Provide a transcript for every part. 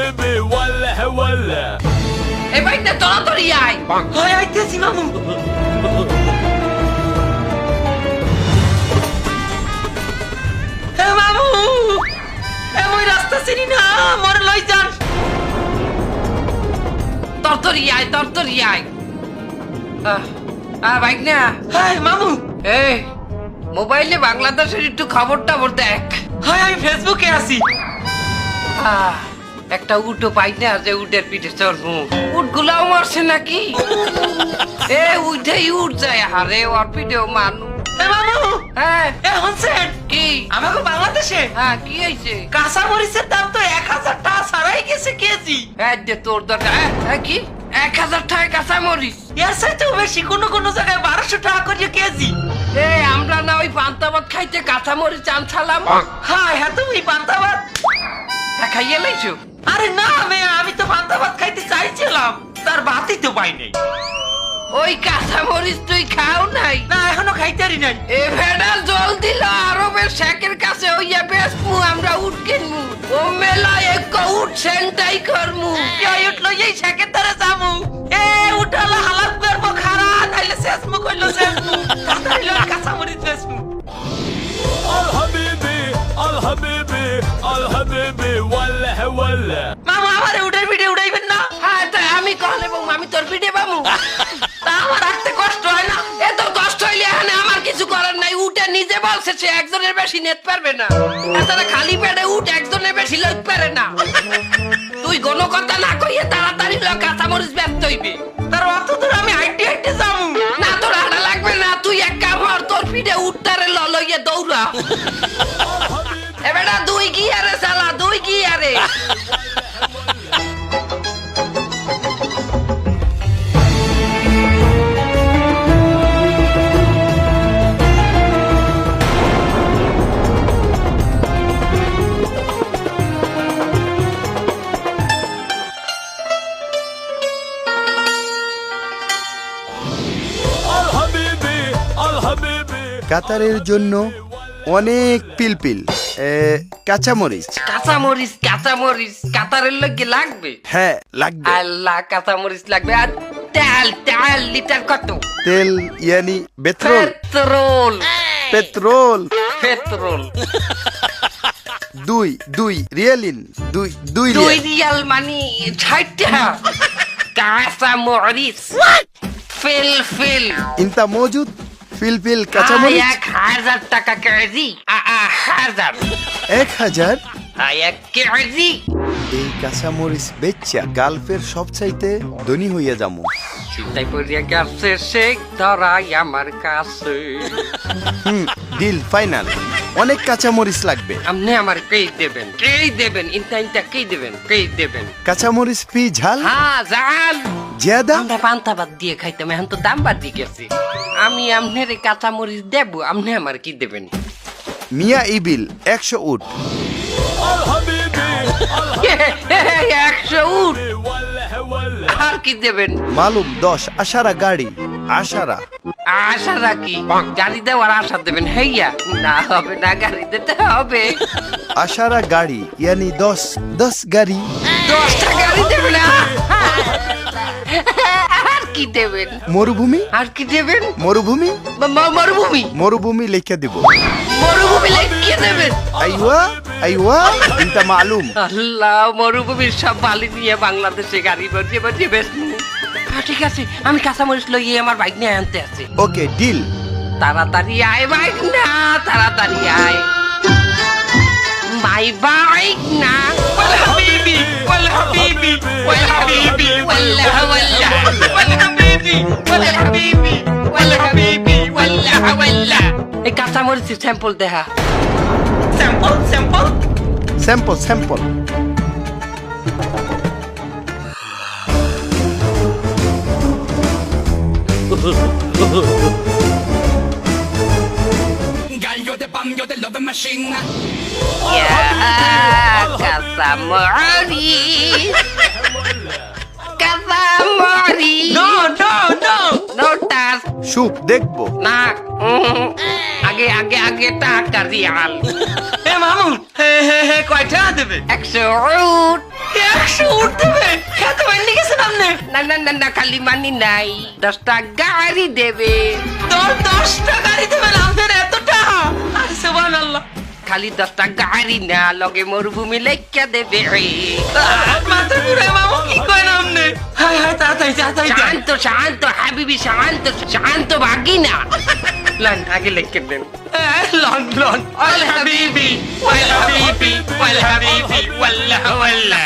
حبيبي ولا ولا এই বাইকটা তাড়াতাড়ি আয়। হয় আইতেছি মামু। এ মামু এমন রাস্তা চিনি না, মোর লই যান। তাড়াতাড়ি আয়, তাড়াতাড়ি আয়। বাইক না। হাই মামু। এই মোবাইলে বাংলাদেশের একটু খবর টবর দেখ। হয় আমি ফেসবুকে আছি। একটা উটও পাই না যে উটের পিঠে চড়বো। উট গুলাও মরছে নাকি? এ উঠেই উঠ যায়, হারে ওর পিঠেও মানু। এ মামু হ্যাঁ এ হনছেন কি? আমাকে বাংলাদেশে হ্যাঁ কি হয়েছে? কাঁচা মরিচের দাম তো 1000 টাকা ছাড়াই গেছে কেজি। হ্যাঁ দে তোর দরকার। হ্যাঁ কি 1000 টাকা কাঁচা মরিচ? এর চাইতেও বেশি, কোনো কোনো জায়গায় 1200 টাকা করে কেজি। এ আমরা না ওই পান্তাবাদ খাইতে কাঁচা মরিচ আনছালাম। হ্যাঁ হ্যাঁ তুমি পান্তাবাদ। হ্যাঁ খাইয়ে লাইছো? আরে না মেয়ে, আমি তো পান্তাবাদ খাইতে চাইছিলাম, তার বাতই তো পাই নাই। ওই কাঁচা মরিচ তুই খাও নাই? না এখনো খাইতারি নাই। এ ভেড়া জল দিল আরবের শেখের কাছে হইয়া বেসমু আমরা উঠ কিনমু। ও মেলা এক উঠ সেন্টাই করমু। এই উঠলো এই শেখের ধারে যামু। এ উঠালা হালাত করবো খারা, নাইলে শেষমু কইলো শেষমু। তাইলে কাঁচা মরিচ বেসমু। الحبيبي الحبيبي الحبيبي ولا ولا মামা আমারে উঠের ভিডিও উড়াইবেন না। হ্যাঁ তাই আমি কহলে বউ আমি তোর পিঠে পাবো। তা আমার রাখতে কষ্ট হয় না। এত কষ্ট হইলে এখানে আমার কিছু করার নাই। উঠে নিজে বলছে সে একজনের বেশি নেট পারবে না। তারা খালি পেটে উঠ একজনের বেশি লইতে পারে না। তুই কোনো কথা না কইয়ে তাড়াতাড়ি কাঁচা মরিচ ব্যস্ত হইবে। তার অত দূর আমি হাইটে হাইটে যামু। না তোর হাঁটা লাগবে না, তুই এক কাম কর, তোর পিঠে উঠতারে লইয়ে দৌড়া। এবারে দুই কি আরে শালা, দুই কি আরে। الحبيبي الحبيبي কাতারের জন্য অনেক পিলপিল কাঁচামরিচ। কাঁচামরিচ কাঁচামরিচ কাতারের লগে লাগবে। হ্যাঁ লাগবে। আল্লাহ কাঁচামরিচ লাগবে। আর তেল তেল লিটার কত? তেল ইয়ানি পেট্রোল। পেট্রোল পেট্রোল পেট্রোল দুই রিয়ালিন দুই দুই রিয়াল। রিয়াল মানে 60 টাকা। কাঁচামরিচ ফিল ফিল ইনতা মজুদ পিলপিল কাঁচামরিচ 1000 টাকা কেজি। 1000। 1 কেজি। এই কাঁচামরিচ বেচা গালফের সবচাইতে ধনী হইয়া যামু। চিন্তাই পড়িয়া গেছে শেখ ধরাই আমার কাছে। Deal final. অনেক কাঁচামরিচ লাগবে। আপনি আমার কেই দেবেন, কেই দেবেন, ইনটা ইনটা কেই দেবেন, কেই দেবেন। কাঁচামরিচ পি ঝাল হ্যাঁ জাল। জিয়াদা। আমরা পান্তাবাদ দিয়ে খাইতাম, এখন তো দাম বাড়ি গেছে। আমি আপনার কাঁচামরিচ দেব, আপনি আমার কি দেবেন? মিয়া ইবিল 100 উট। الحبيبي 100 উট। ولا ولا আর কি দেবেন? মালুম 10 আশারা গাড়ি। আশারা আশা রাখি গাড়ি দেওয়ার আশা দেবেন। হেইয়া না হবে না, গাড়ি দিতে হবে। আশারা গাড়ি ইয়ানি 10 গাড়ি। 10টা গাড়ি দেবেন। আর কি দেবেন? মরুভূমি। আর কি দেবেন? মরুভূমি মরুভূমি। মরুভূমি লিখে দিব। মরুভূমি লিখে দেবেন। আইওয়া আইওয়া ইনতা মালুম। আল্লাহ মরুভূমির সব বালি নিয়ে বাংলাদেশে গাড়ি বাজিয়ে বাজিয়ে বেচবো। ঠিক আছে আমি কাঁচামরিচ লইয়ে আমার বাইক নিয়ে আনতে আছি। Okay deal. তাড়াতাড়ি আয় বাইক না, তাড়াতাড়ি আয়। মাই বাইক না। ওয়াল হাবিবি ওয়াল হাবিবি ওয়াল হাবিবি ওয়াল্লাহ ওয়াল্লাহ ওয়াল হাবিবি ওয়াল হাবিবি ওয়াল হাবিবি ওয়াল্লাহ ওয়াল্লাহ। এই কাঁচামরিচের স্যাম্পল দেখা। Sample sample sample sample. Gallo de pan, yo te love machine. Casamori. Casamori. No no no. No tas. Soup দেখবো। না। আগে আগে আগে টাকা রিয়াল এ মামু হে কয়টা দেবে 100 উট 100 উঠ দেবে খেতে বান্ডি গেছেন আপনি না না না না খালি মানি নাই 10টা গাড়ি দেবে 10টা গাড়ি দেবেন আপনার এত টাকা সুবহানাল্লাহ খালি 10টা গাড়ি না লগে মরুভূমি লেখা দেবে মাথা ঘুরে মামু কি করেন আপনি হায় হায় তাড়াতাড়ি শান্ত শান্ত হাবিবি শান্ত শান্ত ভাগিনা লান আগে লেখে দেন লন লন ওয়াল হাবিবি ওয়াল হাবিবি ওয়াল হাবিবি ওয়াল্লাহ ওয়াল্লাহ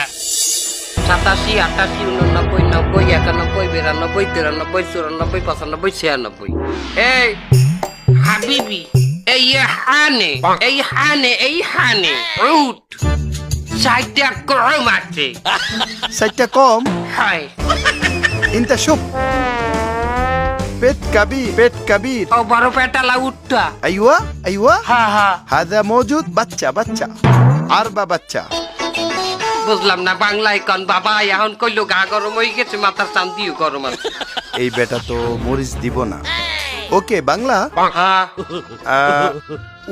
87 88 89 90 91 92 93 94 95 96 এই হাবিবি এই হানে রুট সাইডটা কম আছে সাইটটা কম হাই ইনতা শুপ بيت كبير ও বড় পেটালা উঠটা ايوه ايوه হ্যাঁ হ্যাঁ هذا موجود بچه 4 بچه বুঝলাম না বাংলায় কোন বাবা এখন কইলো গা গরম হয়ে গেছে মাথার চান্দিও গরম আছে এই বেটা তো মরিচ দিব না ওকে বাংলা হ্যাঁ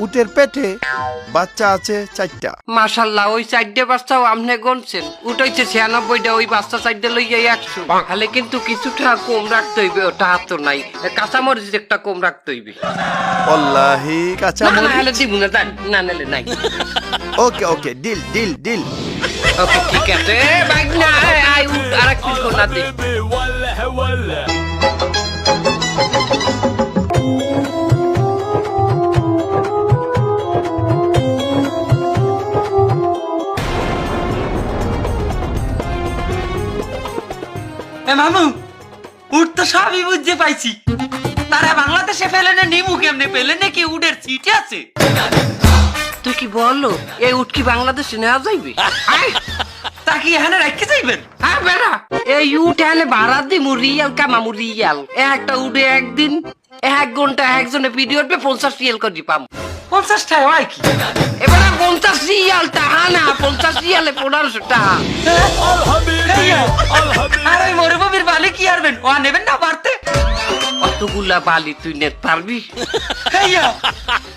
উটের পেটে বাচ্চা আছে 4টা মাশাল্লাহ ওই সাইডে বাচ্চাও আপনি গুনছেন উঠাইছে 96টা ওই বাচ্চা সাইডে লইয়া 100 তাহলে কিন্তু কিছুটা কম রাখতে হইবে ওটা হাত নাই কাঁচামরিচ একটা কম রাখতে হইবে والله কাঁচা না মরিচ হলে দিব না না নালে নাই ওকে ডিল ওকে ঠিক আছে বাইক না আই উঠ আরেক পিস কোনা দে حبيبي ولا ولا এ মামু উঠ তো সবই বুঝতে পাইছি তারা বাংলাদেশে ফেলেনে নিমু কেমনে পেলেনে কি উডের সিটে আছে তুই কি বললো এই উঠ কি বাংলাদেশে নেওয়া যাইবে তা কি এখানে রেখে যাইবেন হ্যাঁ বেড়া এই উঠ এনে ভাড়া দি মুরিয়াল কামামু রিয়াল একটা উঠে একদিন 1 ঘন্টা একজনে ভিডিও উঠবে 50 রিয়াল করে পাম 50 টাকা হয় কি এবারে 50 রিয়াল টাকা না 50 রিয়ালে 1500 টাকা الحبيبي الحبيبي আর ওই মরুভূমির বালি কি আরবেন ও নেবেন না পারতে অতগুলা বালি তুই নে পারবি হেইয়া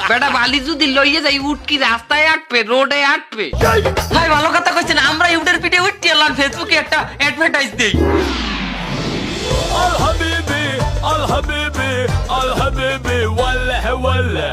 বেটা বালি যদি লইয়ে যাই উঠ কি রাস্তায় আটবে রোডে আটবে ভাই ভালো কথা কইছেন আমরা ইউডের পিঠে উঠতে এলাম ফেসবুকে একটা অ্যাডভার্টাইজ দেই الحبيبي الحبيبي الحبيبي ولا ولا